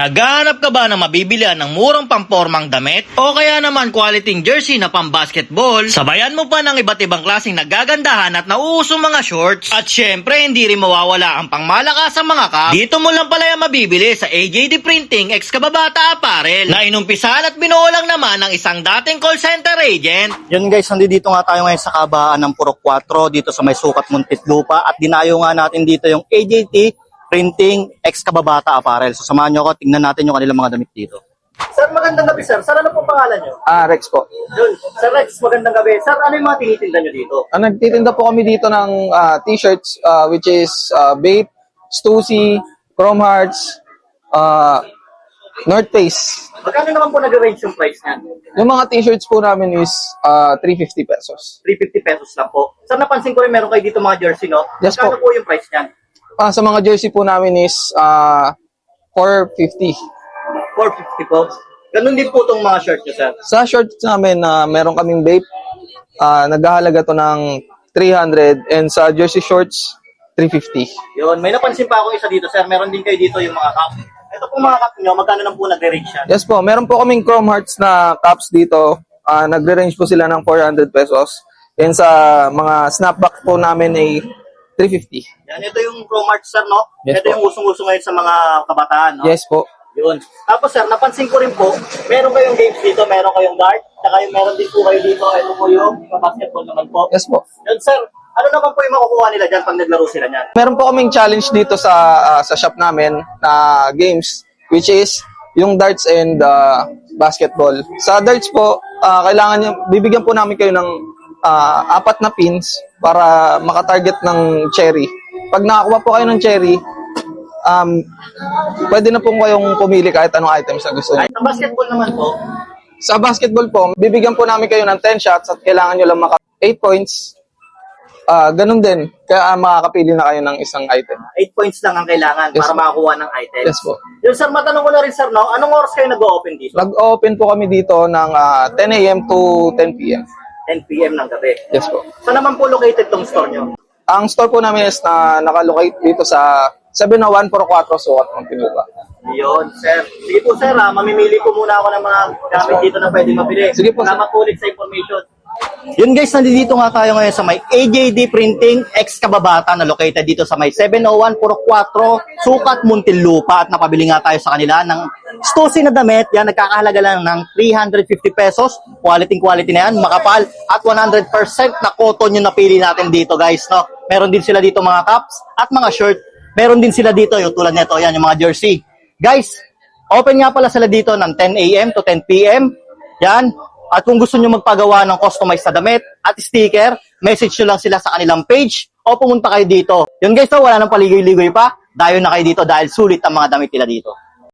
Naghahanap ka ba ng mabibilihan ng murang pampormang damit? O kaya naman quality jersey na pang-basketball? Sabayan mo pa ng iba't ibang klaseng nagagandahan at nauusong mga shorts? At syempre, hindi rin mawawala ang pangmalakasang mga cap. Dito mo lang pala yung mabibili sa AJD Printing X Kababata Apparel na inumpisahan at binuo lang naman ng isang dating call center agent. Yun guys, nandito nga tayo ngayon sa kabaan ng Purok 4 dito sa may Sukat Muntinlupa at dinayo nga natin dito yung AJT Printing X Kababata Apparel. So samahan nyo ako, tingnan natin yung kanilang mga damit dito. Sir, magandang gabi sir. Sir, ano po pangalan nyo? Rex po. Yun. Sir Rex, magandang gabi. Sir, ano yung mga tinitinda nyo dito? Nagtitinda po kami dito ng t-shirts which is Bape, Stussy, Chrome Hearts, North Face. Magkano naman po nag-range yung price niyan? Yung mga t-shirts po namin is 350 pesos. 350 pesos lang po. Sir, napansin ko rin meron kayo dito mga jersey, no? Yes Magkano po. po yung price niyan? Sa mga jersey po namin is 450. 450 po. Ganun din po itong mga shirt nyo, sir. Sa shorts namin, meron kaming Bape, naghahalaga to ng 300 and sa jersey shorts, 350. Yun, may napansin pa ako isa dito, sir. Meron din kayo dito yung mga cap. Ito po mga cap nyo, magkano lang po nag-range yan? Yes po, meron po kaming Chrome Hearts na caps dito. Nagre-range po sila ng 400 pesos. And sa mga snapback po namin ay 350. Yan, ito yung Pro Mart, sir, no? Yes Ito po. yung usong-uso ngayon sa mga kabataan, no? Yes po. Yun. Tapos, sir, napansin ko rin po, meron kayong games dito, meron kayong dart, saka yung meron din po kayo dito, ito po yung basketball naman po. Yes po. Yun, sir, ano naman po yung makukuha nila dyan pag naglaro sila niyan? Meron po kaming challenge dito sa shop namin na games which is yung darts and basketball. Sa darts po, kailangan nyo, bibigyan po namin kayo ng 4 na pins para makatarget ng cherry. Pag nakakuha po kayo ng cherry, pwede na po kayong pumili kahit anong items na gusto niyo. Sa basketball naman po, Sa basketball po, bibigyan po namin kayo ng 10 shots at kailangan nyo lang 8 points. Ganun din, kaya makakapili na kayo ng isang item. 8 points lang ang kailangan Yes, para po. makakuha ng items. Yes po. Yun, sir, matanong ko na rin, sir, no? Anong oras kayo nag-open dito? Nag-open po kami dito ng 10 a.m. to 10 p.m. 10 p.m. ng gabi. Yes po. Saan naman po located tong store nyo? Ang store po namin is nakalocate dito sa 701 Purok 4 Sukat Muntinlupa. Yun, sir. Sige po, sir, mamimili po muna ako ng mga gamit dito na pwede mabili. Sige po, sir. Salamat po ulit sa information. Yun guys, nandito nga tayo ngayon sa may AJD Printing X Kababata na located dito sa may 701 Purok 4 Sukat Muntinlupa at napabili nga tayo sa kanila ng Stussy na damit. Yan, nagkakahalaga lang ng 350 pesos. Quality na yan, makapal at 100% na cotton yung napili natin dito guys, no? Meron din sila dito mga caps at mga shirt. Meron din sila dito yung tulad nito, yan yung mga jersey. Guys, open nga pala sila dito ng 10 a.m. to 10 p.m. Yan. At kung gusto nyo magpagawa ng customized na damit at sticker, message nyo lang sila sa kanilang page o pumunta kayo dito. Yun guys, wala nang paligoy-ligoy pa. Dayo na kayo dito dahil sulit ang mga damit nila dito.